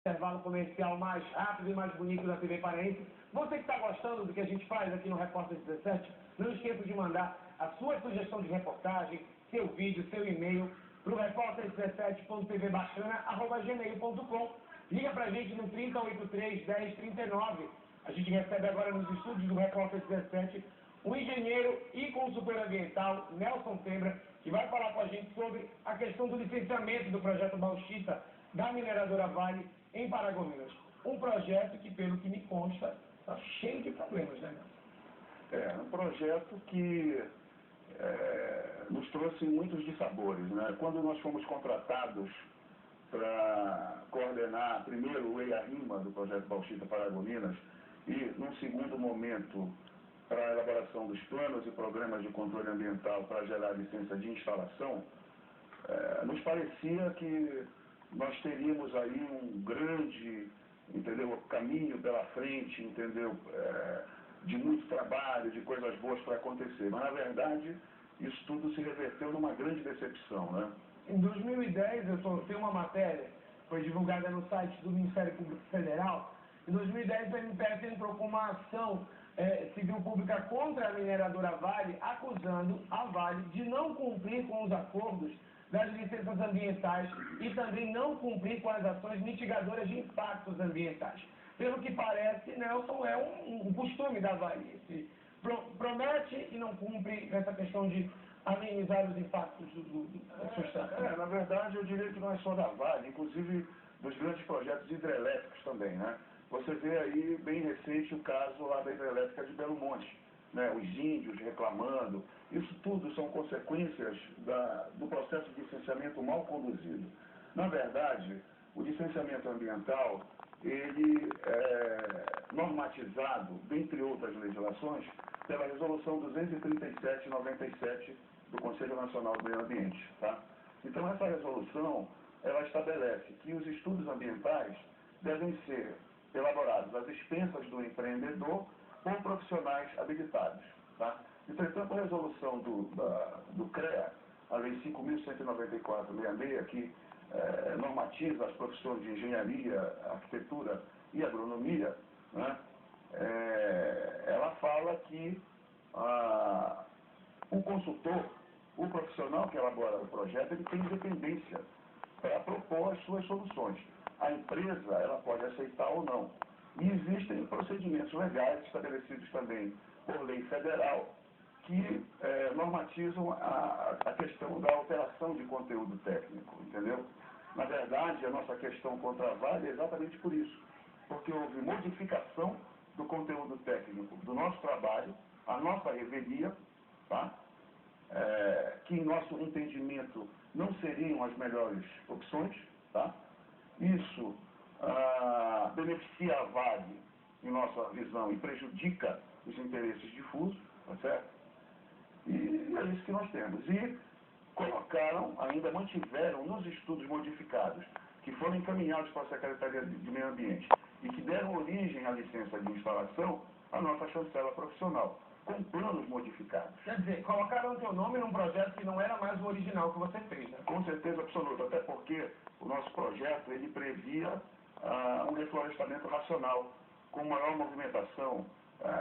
intervalo comercial mais rápido e mais bonito da TV Paraense. Você que está gostando do que a gente faz aqui no Repórter 17, não esqueça de mandar a sua sugestão de reportagem, seu vídeo, seu e-mail para o repórter17.tvbacana@gmail.com. Liga para a gente no 3083-1039. A gente recebe agora nos estúdios do Repórter 17 o engenheiro e consultor ambiental Nelson Tembra, que vai falar com a gente sobre a questão do licenciamento do projeto Bauxita da mineradora Vale em Paragominas. Um projeto que, pelo que me consta, está cheio de problemas, né, Nelson? É um projeto que nos trouxe muitos dissabores, né? Quando nós fomos contratados para coordenar primeiro o EIA-RIMA do projeto Bauxita Paragominas e, num segundo momento, para a elaboração dos planos e programas de controle ambiental para gerar licença de instalação, nos parecia que nós teríamos aí um grande, caminho pela frente, de muito trabalho, de coisas boas para acontecer. Mas, na verdade, isso tudo se reverteu numa grande decepção, né? Em 2010, eu soltei uma matéria, foi divulgada no site do Ministério Público Federal. Em 2010, o MPF entrou com uma ação civil pública contra a mineradora Vale, acusando a Vale de não cumprir com os acordos das licenças ambientais e também não cumprir com as ações mitigadoras de impactos ambientais. Pelo que parece, Nelson, é um costume da Vale. Promete e não cumpre nessa questão de amenizar os impactos da substância. Na verdade, eu diria que não é só da Vale, inclusive dos grandes projetos hidrelétricos também, né? Você vê aí, bem recente, o caso lá da hidrelétrica de Belo Monte, né? Os índios reclamando. Isso tudo são consequências do processo de licenciamento mal conduzido. Na verdade, o licenciamento ambiental, ele é normatizado, dentre outras legislações, pela Resolução 237/97 do Conselho Nacional do Meio Ambiente. Tá? Então, essa resolução, ela estabelece que os estudos ambientais devem ser elaborados às expensas do empreendedor por profissionais habilitados. Tá? Entretanto, a resolução do CREA, a Lei 5.194/66, que normatiza as profissões de engenharia, arquitetura e agronomia, né? Ela fala que o consultor, o profissional que elabora o projeto, ele tem independência para propor as suas soluções. A empresa, ela pode aceitar ou não. E existem procedimentos legais estabelecidos também por lei federal que normatizam a questão da alteração de conteúdo técnico, entendeu? Na verdade, a nossa questão contra a Vale é exatamente por isso, porque houve modificação do conteúdo técnico do nosso trabalho, a nossa revelia, tá? Que em nosso entendimento não seriam as melhores opções, tá? Isso beneficia a Vale, em nossa visão, e prejudica os interesses difusos, tá certo? E é isso que nós temos. E ainda mantiveram nos estudos modificados, que foram encaminhados para a Secretaria de Meio Ambiente e que deram origem à licença de instalação, a nossa chancela profissional, com planos modificados. Quer dizer, colocaram o teu nome num projeto que não era mais o original que você fez, né? Com certeza absoluta, até porque o nosso projeto, ele previa um reflorestamento racional, com maior movimentação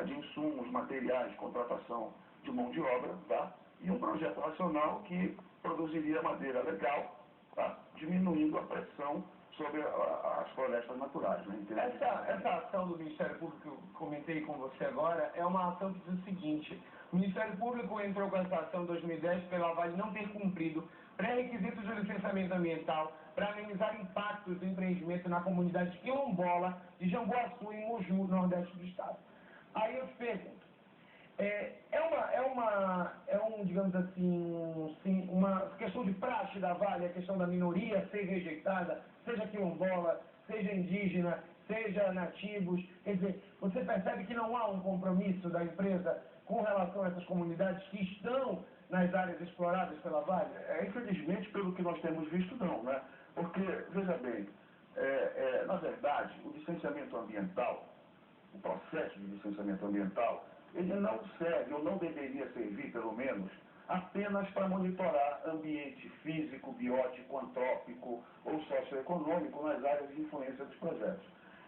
de insumos, materiais, contratação de mão de obra, tá? E um projeto racional que produziria madeira legal, tá? Diminuindo a pressão sobre as florestas naturais. Né? Essa ação do Ministério Público que eu comentei com você agora é uma ação que diz o seguinte: o Ministério Público entrou com essa ação em 2010 pela Vale não ter cumprido pré-requisitos de licenciamento ambiental para amenizar impactos do empreendimento na comunidade quilombola de Jamboaçu, em Moju, nordeste do estado. Aí eu te pergunto, digamos assim, uma questão de praxe da Vale, a questão da minoria ser rejeitada, seja quilombola, seja indígena, seja nativos, quer dizer, você percebe que não há um compromisso da empresa com relação a essas comunidades que estão nas áreas exploradas pela Vale? Infelizmente, pelo que nós temos visto, não, né? Porque, veja bem, na verdade, o licenciamento ambiental, o processo de licenciamento ambiental, ele não serve, ou não deveria servir, pelo menos, apenas para monitorar ambiente físico, biótico, antrópico ou socioeconômico nas áreas de influência dos projetos.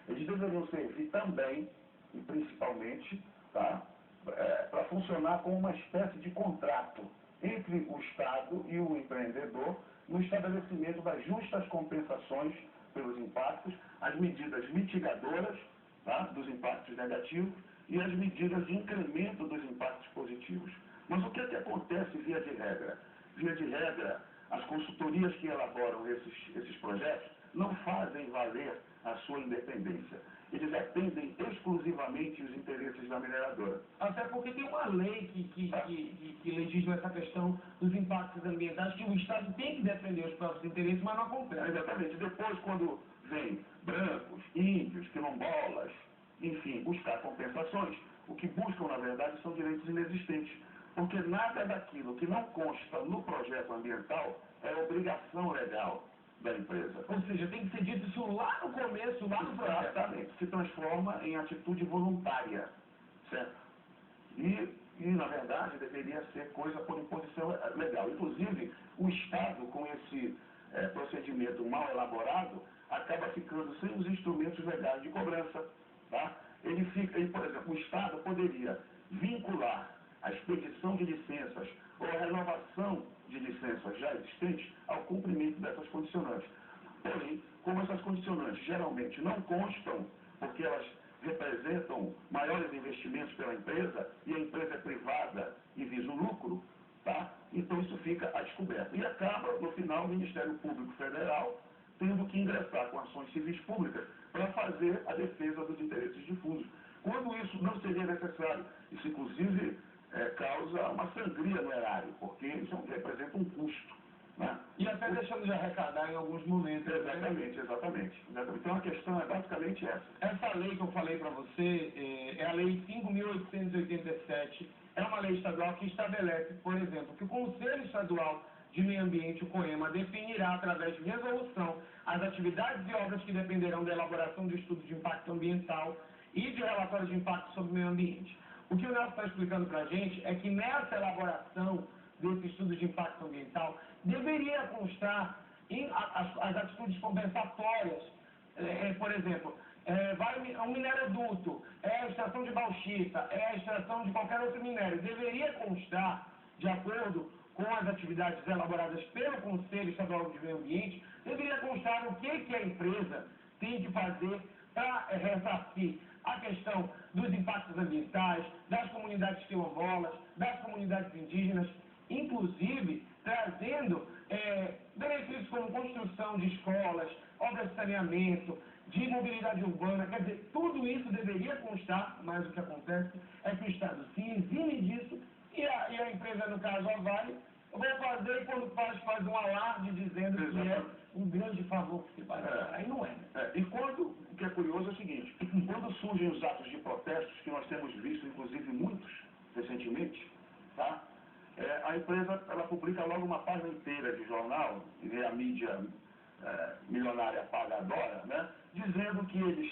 Eles deveriam servir também, e principalmente, tá, para funcionar como uma espécie de contrato entre o Estado e o empreendedor no estabelecimento das justas compensações pelos impactos, as medidas mitigadoras, tá, dos impactos negativos e as medidas de incremento dos impactos positivos. Mas o que é que acontece via de regra? Via de regra, as consultorias que elaboram esses projetos não fazem valer a sua independência. Eles atendem exclusivamente os interesses da mineradora. Até porque tem uma lei que legisla essa questão dos impactos ambientais, que o Estado tem que defender os próprios interesses, mas não acontece. Exatamente. Depois, quando vem brancos, índios, quilombolas, enfim, buscar compensações, o que buscam, na verdade, são direitos inexistentes. Porque nada daquilo que não consta no projeto ambiental é obrigação legal da empresa. Ou seja, tem que ser dito isso lá no começo, lá no projeto. Exatamente. Se transforma em atitude voluntária, certo? E na verdade, deveria ser coisa por imposição legal. Inclusive, o Estado, com esse procedimento mal elaborado, acaba ficando sem os instrumentos legais de cobrança. Tá? Por exemplo, o Estado poderia vincular a expedição de licenças ou a renovação de licenças já existentes ao cumprimento dessas condicionantes. Porém, como essas condicionantes geralmente não constam, porque elas representam maiores investimentos pela empresa e a empresa é privada e visa o lucro, tá? Então isso fica a descoberto. E acaba, no final, o Ministério Público Federal tendo que ingressar com ações civis públicas para fazer a defesa dos interesses difusos. Quando isso não seria necessário, isso inclusive causa uma sangria no erário, porque isso representa um custo. Né? E até deixando de arrecadar em alguns momentos. Exatamente, né? exatamente. Então a questão é basicamente essa. Essa lei que eu falei para você é a Lei 5.887. É uma lei estadual que estabelece, por exemplo, que o Conselho Estadual de Meio Ambiente, o COEMA, definirá, através de resolução, as atividades e obras que dependerão da elaboração de estudo de impacto ambiental e de relatório de impacto sobre o meio ambiente. O que o Nelson está explicando para a gente é que nessa elaboração desse estudo de impacto ambiental deveria constar as atitudes compensatórias. Por exemplo, vai um minério-duto, a extração de bauxita, a extração de qualquer outro minério. Deveria constar, de acordo com as atividades elaboradas pelo Conselho Estadual de Meio Ambiente, deveria constar o que a empresa tem que fazer para ressarcir a questão dos impactos ambientais, das comunidades quilombolas, das comunidades indígenas, inclusive trazendo benefícios como construção de escolas, obras de saneamento, de mobilidade urbana. Quer dizer, tudo isso deveria constar, mas o que acontece é que o Estado se exime disso e a empresa, no caso a Vale, vai fazer e quando faz um alarde dizendo que é um grande favor que se faz. Aí não é. E o que é curioso é o seguinte, quando surgem os atos de protestos, que nós temos visto, inclusive muitos, recentemente, tá? A empresa ela publica logo uma página inteira de jornal, e a mídia milionária paga adora, né? Dizendo que eles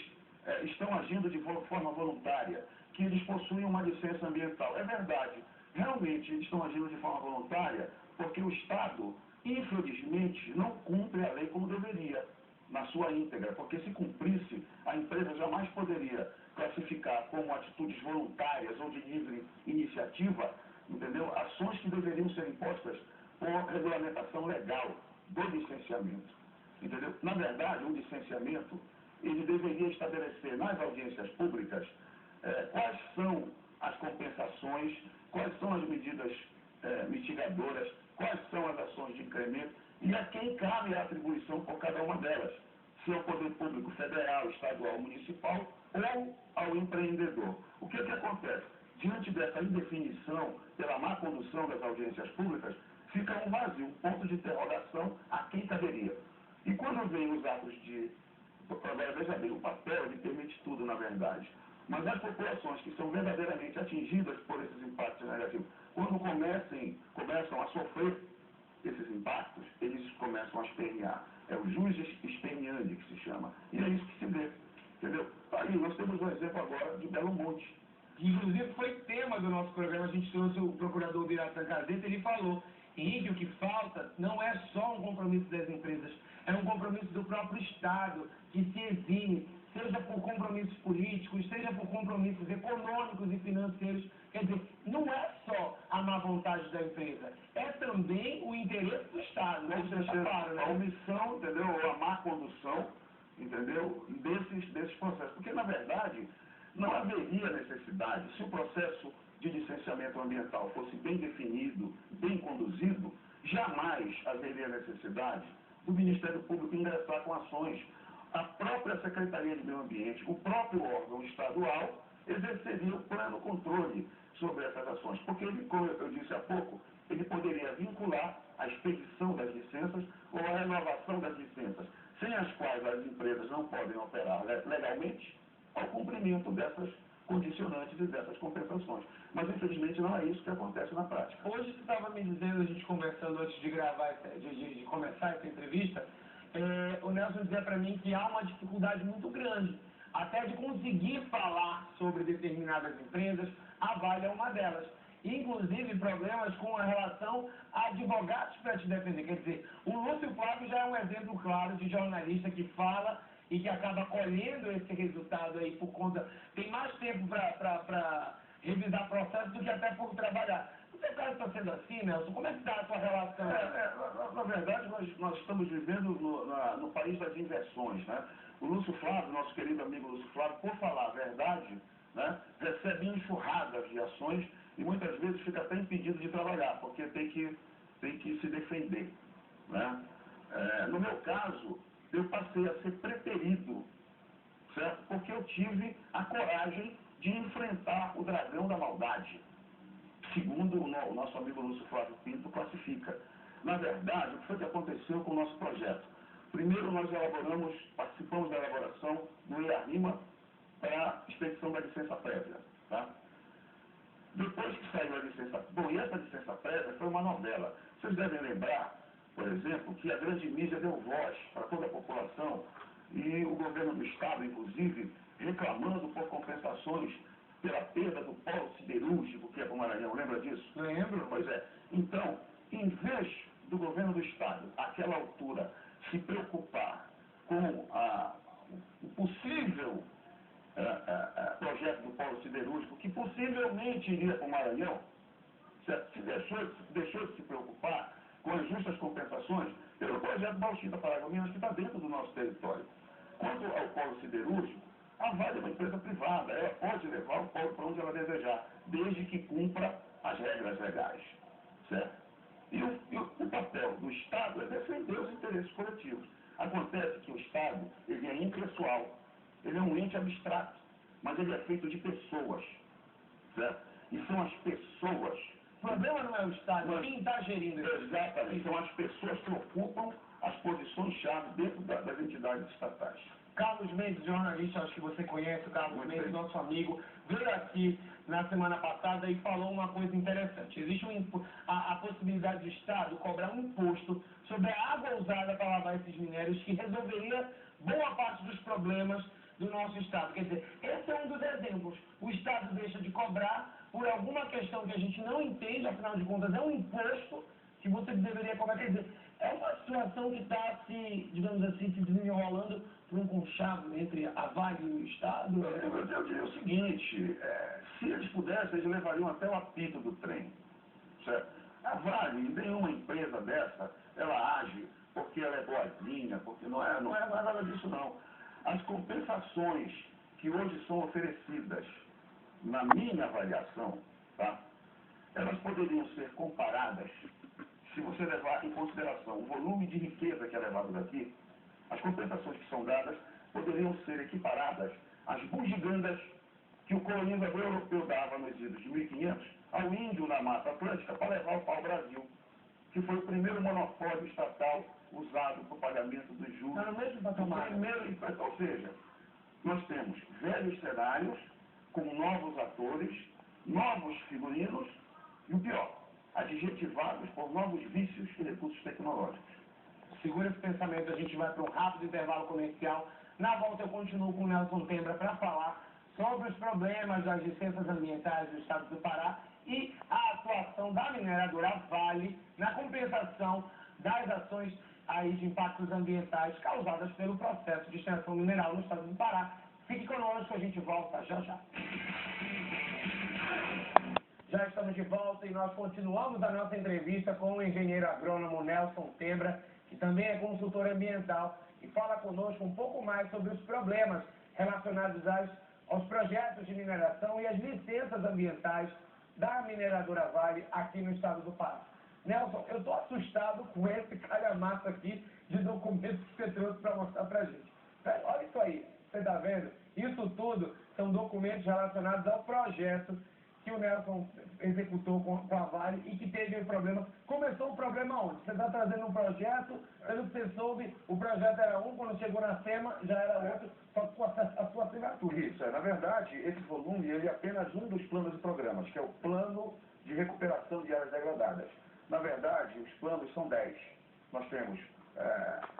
estão agindo de forma voluntária, que eles possuem uma licença ambiental. É verdade, realmente eles estão agindo de forma voluntária, porque o Estado, infelizmente, não cumpre a lei como deveria, na sua íntegra, porque se cumprisse, a empresa jamais poderia classificar como atitudes voluntárias ou de livre iniciativa, entendeu? Ações que deveriam ser impostas por regulamentação legal do licenciamento, entendeu? Na verdade, um licenciamento, ele deveria estabelecer nas audiências públicas quais são as compensações, quais são as medidas mitigadoras, quais são as ações de incremento e a quem cabe a atribuição por cada uma delas, se ao poder público federal, estadual, municipal ou ao empreendedor. O que acontece? Diante dessa indefinição pela má condução das audiências públicas, fica um vazio, um ponto de interrogação a quem caberia. E quando vem os atos de... Agora, veja bem, o papel ele permite tudo, na verdade. Mas as populações que são verdadeiramente atingidas por esses impactos negativos, quando começam a sofrer esses impactos, eles começam a espernear. É o jus esperneandi que se chama. E é isso que se vê. Entendeu? Aí nós temos um exemplo agora de Belo Monte. que inclusive foi tema do nosso programa, a gente trouxe o procurador Biratan Caseta, ele falou, Henrique, o que falta não é só um compromisso das empresas, é um compromisso do próprio Estado, que se exime, seja por compromissos políticos, seja por compromissos econômicos e financeiros. Quer dizer, não é só a má vontade da empresa, é também o interesse do Estado. Não seja a omissão, entendeu? Ou a má condução, entendeu? Desses processos. Porque, na verdade, não haveria necessidade, se o processo de licenciamento ambiental fosse bem definido, bem conduzido, jamais haveria necessidade do Ministério Público ingressar com ações. A própria Secretaria de Meio Ambiente, o próprio órgão estadual, exerceria o pleno controle sobre essas ações. Porque ele, como eu disse há pouco, ele poderia vincular a expedição das licenças ou a renovação das licenças, sem as quais as empresas não podem operar legalmente, ao cumprimento dessas condicionantes e dessas compensações. Mas, infelizmente, não é isso que acontece na prática. Hoje, você estava me dizendo, a gente conversando antes de gravar, de começar essa entrevista, o Nelson dizia para mim que há uma dificuldade muito grande, até de conseguir falar sobre determinadas empresas, a Vale é uma delas. Inclusive, problemas com a relação a advogados para te defender. Quer dizer, o Lúcio Flávio já é um exemplo claro de jornalista que fala e que acaba colhendo esse resultado aí por conta... Tem mais tempo para revisar processo do que até por trabalhar. O seu caso está sendo assim, Nelson? Como é que está a sua relação? Na verdade, nós estamos vivendo no país das inversões, né? O Lúcio Flávio, nosso querido amigo Lúcio Flávio, por falar a verdade, né, recebe enxurradas de ações e muitas vezes fica até impedido de trabalhar, porque tem que se defender, né? No meu caso, eu passei a ser preterido, certo? Porque eu tive a coragem de enfrentar o dragão da maldade, segundo o nosso amigo Lúcio Flávio Pinto classifica. Na verdade, o que foi que aconteceu com o nosso projeto? Primeiro, nós participamos da elaboração do IARIMA para a expedição da licença prévia, tá? Depois que saiu a licença... Bom, e essa licença prévia foi uma novela. Vocês devem lembrar, por exemplo, que a grande mídia deu voz para toda a população e o governo do Estado, inclusive, reclamando por compensações pela perda do polo siderúrgico que é para o Maranhão. Lembra disso? Lembro. Pois é. Então, em vez do governo do Estado, àquela altura, se preocupar com o possível projeto do polo siderúrgico, que possivelmente iria para o Maranhão, se deixou de se preocupar com as justas compensações pelo projeto Bauxita-Paragominas, que está dentro do nosso território. Quanto ao polo siderúrgico, a Vale é uma empresa privada, ela pode levar o polo para onde ela desejar, desde que cumpra as regras legais, certo? E o papel do Estado é defender os interesses coletivos. Acontece que o Estado, ele é impessoal, ele é um ente abstrato, mas ele é feito de pessoas, certo? E são as pessoas... O problema não é o Estado, quem está gerindo isso? Exatamente, são as pessoas que ocupam as posições-chave dentro das entidades estatais. Carlos Mendes, jornalista, acho que você conhece o Carlos Mendes, nosso amigo, veio aqui na semana passada e falou uma coisa interessante. Existe a possibilidade do Estado cobrar um imposto sobre a água usada para lavar esses minérios que resolveria boa parte dos problemas do nosso Estado. Quer dizer, esse é um dos exemplos. O Estado deixa de cobrar por alguma questão que a gente não entende, afinal de contas é um imposto que você deveria cobrar. Quer dizer, é uma situação que está se, digamos assim, se desenrolando por um conchavo entre a Vale e o Estado. Eu diria o seguinte, se eles pudessem, eles levariam até o apito do trem, certo? A Vale, nenhuma empresa dessa, ela age porque ela é boazinha, porque não é nada disso não. As compensações que hoje são oferecidas, na minha avaliação, tá? Elas poderiam ser comparadas, se você levar em consideração o volume de riqueza que é levado daqui, as compensações que são dadas poderiam ser equiparadas às bugigangas que o colonizador europeu dava nos idos de 1500 ao índio na Mata Atlântica para levar o pau-brasil, que foi o primeiro monopólio estatal usado para o pagamento dos juros. Está no mesmo patamar. Ou seja, nós temos velhos cenários com novos atores, novos figurinos e o pior, adjetivados por novos vícios e recursos tecnológicos. Segura esse pensamento, a gente vai para um rápido intervalo comercial. Na volta eu continuo com o Nelson Tembra para falar sobre os problemas das licenças ambientais do Estado do Pará e a atuação da mineradora Vale na compensação das ações aí de impactos ambientais causadas pelo processo de extração mineral no Estado do Pará. Fique conosco, a gente volta já já. Já estamos de volta e nós continuamos a nossa entrevista com o engenheiro agrônomo Nelson Tebra, que também é consultor ambiental, e fala conosco um pouco mais sobre os problemas relacionados aos projetos de mineração e as licenças ambientais da mineradora Vale aqui no estado do Pará. Nelson, eu estou assustado com esse calhamaço aqui de documentos que você trouxe para mostrar para a gente. Olha isso aí, você está vendo? Isso tudo são documentos relacionados ao projeto que o Nelson executou com a Vale e que teve um problema. Começou o problema onde? Você está trazendo um projeto, pelo que você soube, o projeto era um, quando chegou na SEMA já era outro, só com a sua assinatura. Isso, na verdade, esse volume ele é apenas um dos planos e programas, que é o Plano de Recuperação de Áreas Degradadas. Na verdade, os planos são 10. Nós temos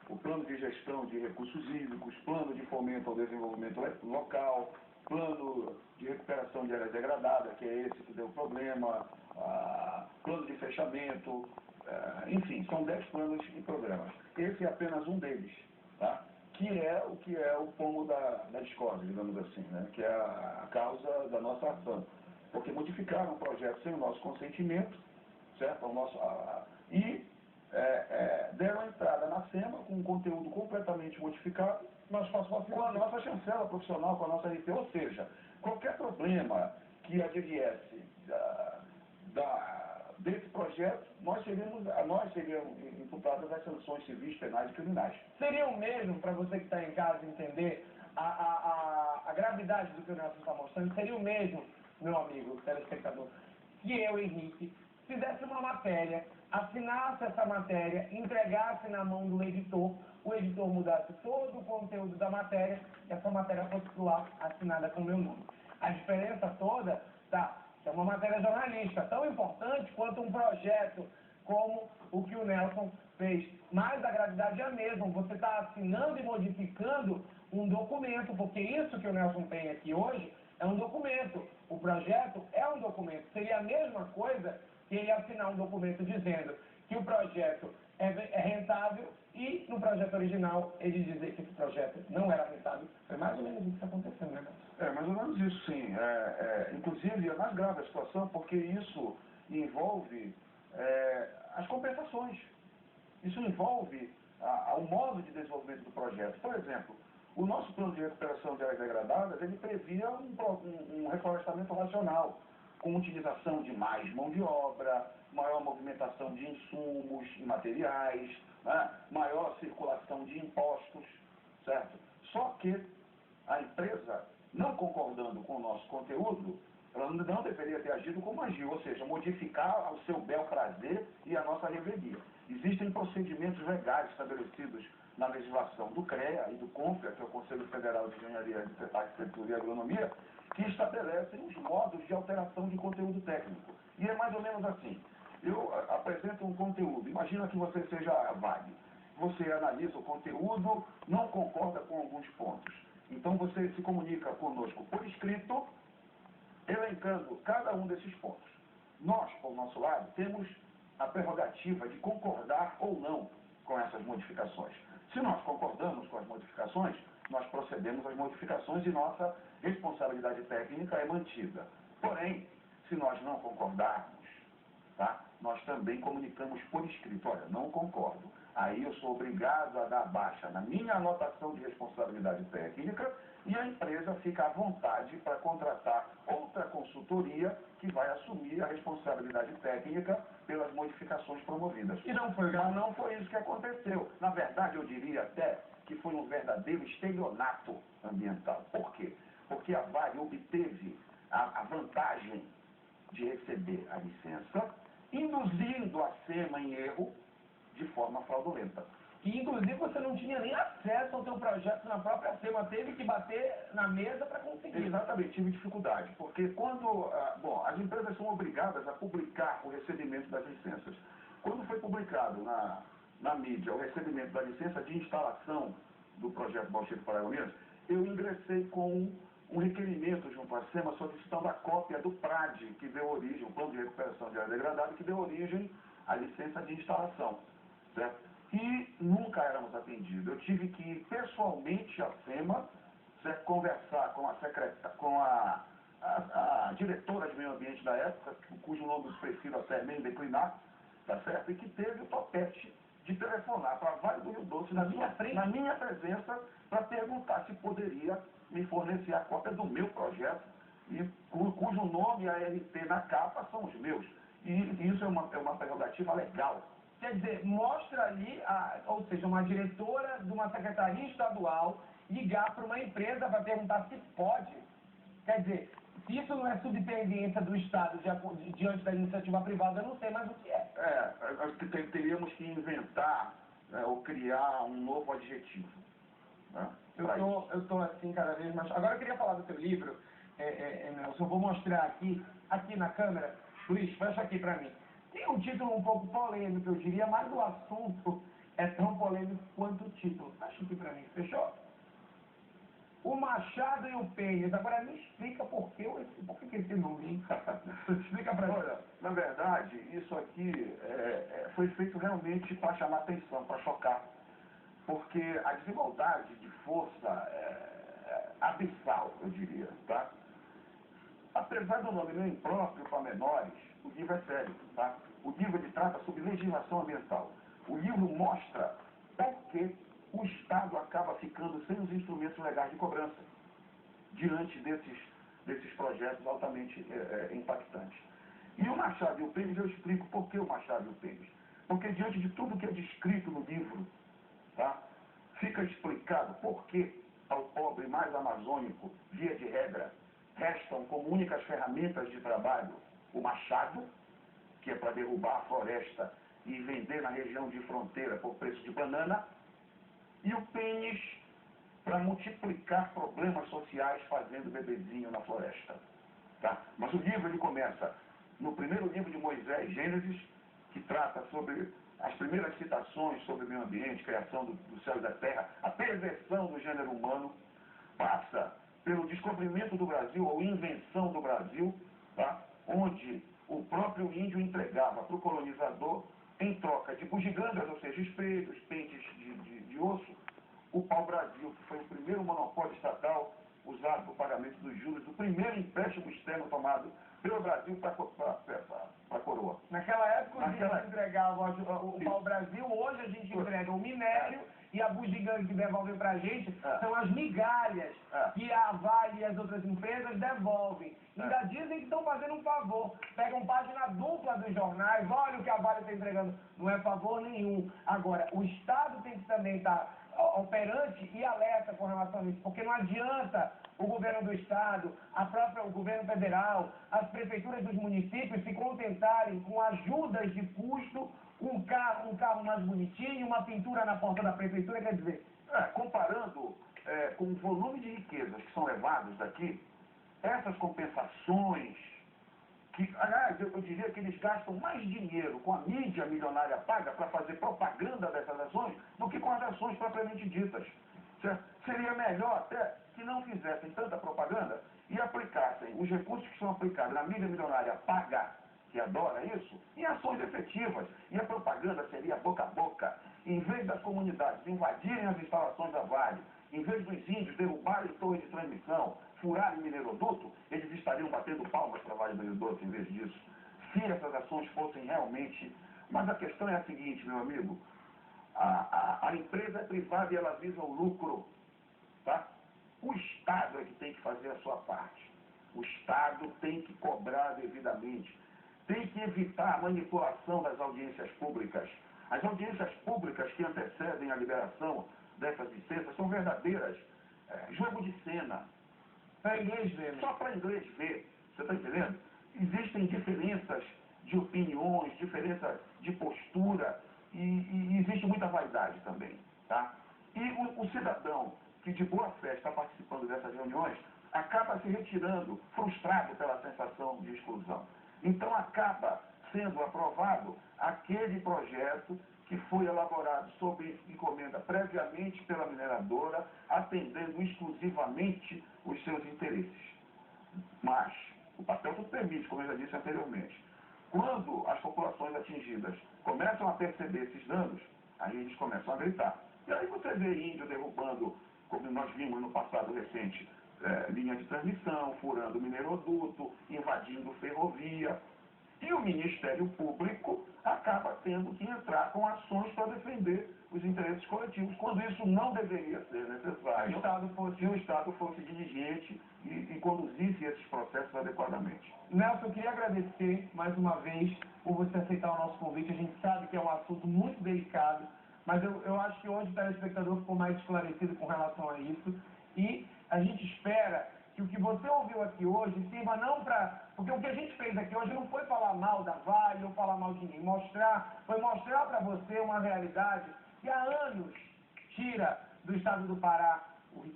o Plano de Gestão de Recursos Hídricos, Plano de Fomento ao Desenvolvimento Local, Plano de Recuperação de Áreas Degradadas, que é esse que deu problema, Plano de Fechamento, enfim, são 10 planos e programas. Esse é apenas um deles, tá? Que é o pomo da discórdia, digamos assim, né? Que é a causa da nossa ação. Porque modificaram o projeto sem o nosso consentimento, certo? Deram entrada na SEMA com um conteúdo completamente modificado, nós passamos com a nossa chancela profissional, com a nossa RT, ou seja, qualquer problema que adviesse desse projeto, nós seríamos imputadas as sanções civis, penais e criminais. Seria o mesmo, para você que está em casa entender, a gravidade do que o Nelson está mostrando, seria o mesmo, meu amigo telespectador, que eu, Henrique, fizesse uma matéria, assinasse essa matéria, entregasse na mão do editor, o editor mudasse todo o conteúdo da matéria e essa matéria fosse lá assinada com o meu nome. A diferença toda é uma matéria jornalística, tão importante quanto um projeto como o que o Nelson fez. Mas a gravidade é a mesma, você está assinando e modificando um documento, porque isso que o Nelson tem aqui hoje é um documento. O projeto é um documento. Seria a mesma coisa que ele assinar um documento dizendo que o projeto é rentável e no projeto original ele dizer que esse projeto não era rentável. Foi mais ou menos isso que está acontecendo, né? É mais ou menos isso, sim. Inclusive, é mais grave a situação porque isso envolve as compensações. Isso envolve o modo de desenvolvimento do projeto. Por exemplo, o nosso plano de recuperação de áreas degradadas, ele previa um reflorestamento racional, com utilização de mais mão de obra, maior movimentação de insumos e materiais, né? Maior circulação de impostos, certo? Só que a empresa, não concordando com o nosso conteúdo, ela não deveria ter agido como agiu, ou seja, modificar ao seu bel prazer e a nossa revelia. Existem procedimentos legais estabelecidos na legislação do CREA e do CONFEA, que é o Conselho Federal de Engenharia, Arquitetura e Agronomia, que estabelecem os modos de alteração de conteúdo técnico. E é mais ou menos assim. Eu apresento um conteúdo, imagina que você seja a Vale. Você analisa o conteúdo, não concorda com alguns pontos. Então você se comunica conosco por escrito, elencando cada um desses pontos. Nós, por nosso lado, temos a prerrogativa de concordar ou não com essas modificações. Se nós concordamos com as modificações, nós procedemos às modificações e nossa responsabilidade técnica é mantida. Porém, se nós não concordarmos, tá, nós também comunicamos por escrito, olha, não concordo. Aí eu sou obrigado a dar baixa na minha anotação de responsabilidade técnica e a empresa fica à vontade para contratar outra consultoria que vai assumir a responsabilidade técnica pelas modificações promovidas. E não foi, mas não foi isso que aconteceu. Na verdade, eu diria até que foi um verdadeiro estelionato ambiental. Por quê? Porque a Vale obteve a vantagem de receber a licença, induzindo a SEMA em erro de forma fraudulenta. E, inclusive, você não tinha nem acesso ao seu projeto na própria SEMA, teve que bater na mesa para conseguir. Exatamente, tive dificuldade, porque quando, as empresas são obrigadas a publicar o recebimento das licenças. Quando foi publicado na mídia o recebimento da licença de instalação do projeto Bauxita Paragominas, eu ingressei com um requerimento junto à SEMA solicitando a cópia do PRAD, que deu origem, o Plano de Recuperação de Área Degradada, que deu origem à licença de instalação, certo? E nunca éramos atendidos. Eu tive que ir pessoalmente à SEMA, certo? Conversar com a diretora de meio ambiente da época, cujo nome eu prefiro até nem declinar, tá certo? E que teve o topete de telefonar para a Vale do Rio Doce, na minha presença, para perguntar se poderia me fornecer a cópia do meu projeto, e cujo nome e a RT na capa são os meus. E isso é uma prerrogativa legal. Quer dizer, mostra ali, ou seja, uma diretora de uma secretaria estadual ligar para uma empresa para perguntar se pode. Quer dizer, se isso não é subserviência do Estado diante da iniciativa privada, eu não sei mais o que é. Teríamos que inventar, ou criar um novo adjetivo. Né? Eu estou assim cada vez mais... Agora eu queria falar do seu livro, Nelson, eu vou mostrar aqui na câmera. Luiz, fecha aqui para mim. Tem um título um pouco polêmico, eu diria, mas o assunto é tão polêmico quanto o título. Fecha aqui para mim, fechou? O Machado e o Pênis. Agora me explica por que esse nome? Explica para mim. Olha, na verdade, isso aqui foi feito realmente para chamar atenção, para chocar. Porque a desigualdade de força é abissal, eu diria, tá? Apesar do nome não impróprio para menores, o livro é sério, tá? O livro trata sobre legislação ambiental. O livro mostra por que o Estado acaba ficando sem os instrumentos legais de cobrança diante desses projetos altamente impactantes. E o Machado e o Pênis, eu explico por que o Machado e o Pênis. Porque diante de tudo que é descrito no livro, tá, fica explicado por que ao pobre mais amazônico, via de regra, restam como únicas ferramentas de trabalho o machado, que é para derrubar a floresta e vender na região de fronteira por preço de banana, e o pênis para multiplicar problemas sociais fazendo bebezinho na floresta. Tá? Mas o livro ele começa no primeiro livro de Moisés, Gênesis, que trata sobre as primeiras citações sobre o meio ambiente, criação do céu e da terra, a perversão do gênero humano, passa pelo descobrimento do Brasil, ou invenção do Brasil, tá? Onde o próprio índio entregava para o colonizador, em troca de bugigangas, ou seja, espelhos, pentes de osso, o pau-brasil, que foi o primeiro monopólio estatal usado para o pagamento dos juros do primeiro empréstimo externo tomado pelo Brasil para a coroa. Naquela época, a gente entregava o pau-brasil, hoje a gente entrega o minério, e a bugiganga que devolve para a gente são as migalhas que a Vale e as outras empresas devolvem. Ainda dizem que estão fazendo um favor. Pegam página dupla dos jornais, olha o que a Vale está entregando. Não é favor nenhum. Agora, o Estado tem que também estar operante e alerta com relação a isso, porque não adianta o governo do Estado, o governo federal, as prefeituras dos municípios se contentarem com ajudas de custo, um carro mais bonitinho, uma pintura na porta da prefeitura, quer dizer... comparando com o volume de riquezas que são levados daqui, essas compensações, que, aliás, eu diria que eles gastam mais dinheiro com a mídia milionária paga para fazer propaganda dessas ações do que com as ações propriamente ditas. Certo? Seria melhor até que não fizessem tanta propaganda e aplicassem os recursos que são aplicados na mídia milionária paga, que adora isso, em ações efetivas. E a propaganda seria boca a boca. Em vez das comunidades invadirem as instalações da Vale, em vez dos índios derrubarem torres de transmissão, furarem mineroduto, eles estariam batendo palmas para a Vale do Rio Doce em vez disso. Se essas ações fossem realmente... Mas a questão é a seguinte, meu amigo, a empresa é privada e ela visa o lucro, tá? O Estado é que tem que fazer a sua parte. O Estado tem que cobrar devidamente. Tem que evitar a manipulação das audiências públicas. As audiências públicas que antecedem a liberação dessas licenças são verdadeiras jogo de cena. Para inglês ver, né? Só para inglês ver. Você está entendendo? Existem diferenças de opiniões, diferença de postura e existe muita vaidade também. Tá? E o cidadão que de boa fé está participando dessas reuniões acaba se retirando, frustrado pela sensação de exclusão. Então acaba sendo aprovado aquele projeto que foi elaborado sob encomenda previamente pela mineradora, atendendo exclusivamente os seus interesses. Mas o papel tudo permite, como eu já disse anteriormente. Quando as populações atingidas começam a perceber esses danos, aí eles começam a gritar. E aí você vê índio derrubando, como nós vimos no passado recente, linha de transmissão, furando mineroduto, invadindo ferrovia. E o Ministério Público acaba tendo que entrar com ações para defender os interesses coletivos, quando isso não deveria ser necessário se o Estado fosse diligente e conduzisse esses processos adequadamente. Nelson, eu queria agradecer mais uma vez por você aceitar o nosso convite. A gente sabe que é um assunto muito delicado, mas eu acho que hoje o telespectador ficou mais esclarecido com relação a isso. E a gente espera que o que você ouviu aqui hoje sirva não para... Porque o que a gente fez aqui hoje não foi falar mal da Vale ou falar mal de ninguém. Foi mostrar para você uma realidade que há anos tira do estado do Pará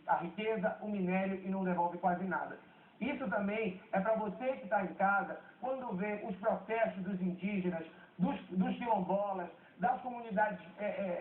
a riqueza, o minério e não devolve quase nada. Isso também é para você que está em casa, quando vê os protestos dos indígenas, dos quilombolas, das comunidades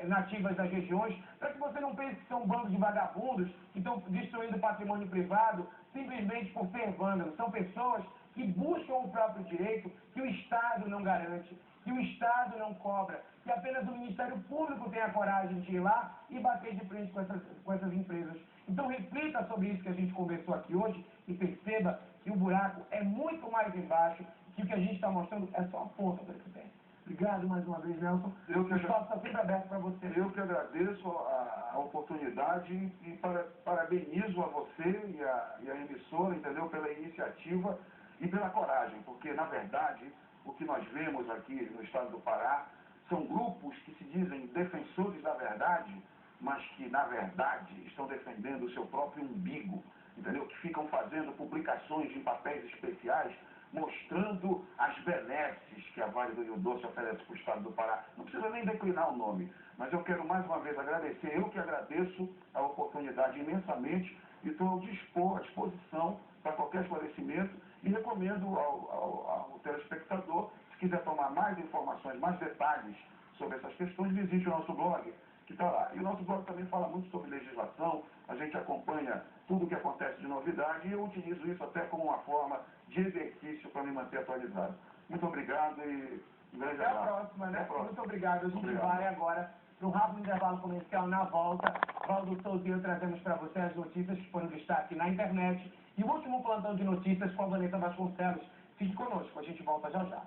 nativas das regiões, para que você não pense que são um bando de vagabundos que estão destruindo patrimônio privado simplesmente por ser vândalos. São pessoas que buscam o próprio direito, que o Estado não garante, que o Estado não cobra, que apenas o Ministério Público tem a coragem de ir lá e bater de frente com essas empresas. Então reflita sobre isso que a gente conversou aqui hoje e perceba que o buraco é muito mais embaixo, que o que a gente está mostrando é só a ponta do iceberg. Obrigado mais uma vez, Nelson. O espaço está sempre aberto para você. Eu que agradeço a oportunidade e parabenizo a você e a emissora, entendeu, pela iniciativa e pela coragem, porque, na verdade, o que nós vemos aqui no estado do Pará são grupos que se dizem defensores da verdade, mas que, na verdade, estão defendendo o seu próprio umbigo, entendeu? Que ficam fazendo publicações em papéis especiais mostrando as benesses que a Vale do Rio Doce oferece para o estado do Pará. Não precisa nem declinar o nome, mas eu quero mais uma vez agradecer. Eu que agradeço a oportunidade imensamente e estou à disposição para qualquer esclarecimento e recomendo ao telespectador, se quiser tomar mais informações, mais detalhes sobre essas questões, visite o nosso blog, que está lá. E o nosso blog também fala muito sobre legislação, a gente acompanha tudo o que acontece de novidade e eu utilizo isso até como uma forma de exercício para me manter atualizado. Muito obrigado e um grande abraço. Até a próxima, né? Até a próxima. Muito obrigado. A gente vai agora para um rápido intervalo comercial. Na volta, Valdo Souza e eu trazemos para você as notícias que foram destaque na internet e o último plantão de notícias com a Vanessa Vasconcelos. Fique conosco, a gente volta já já.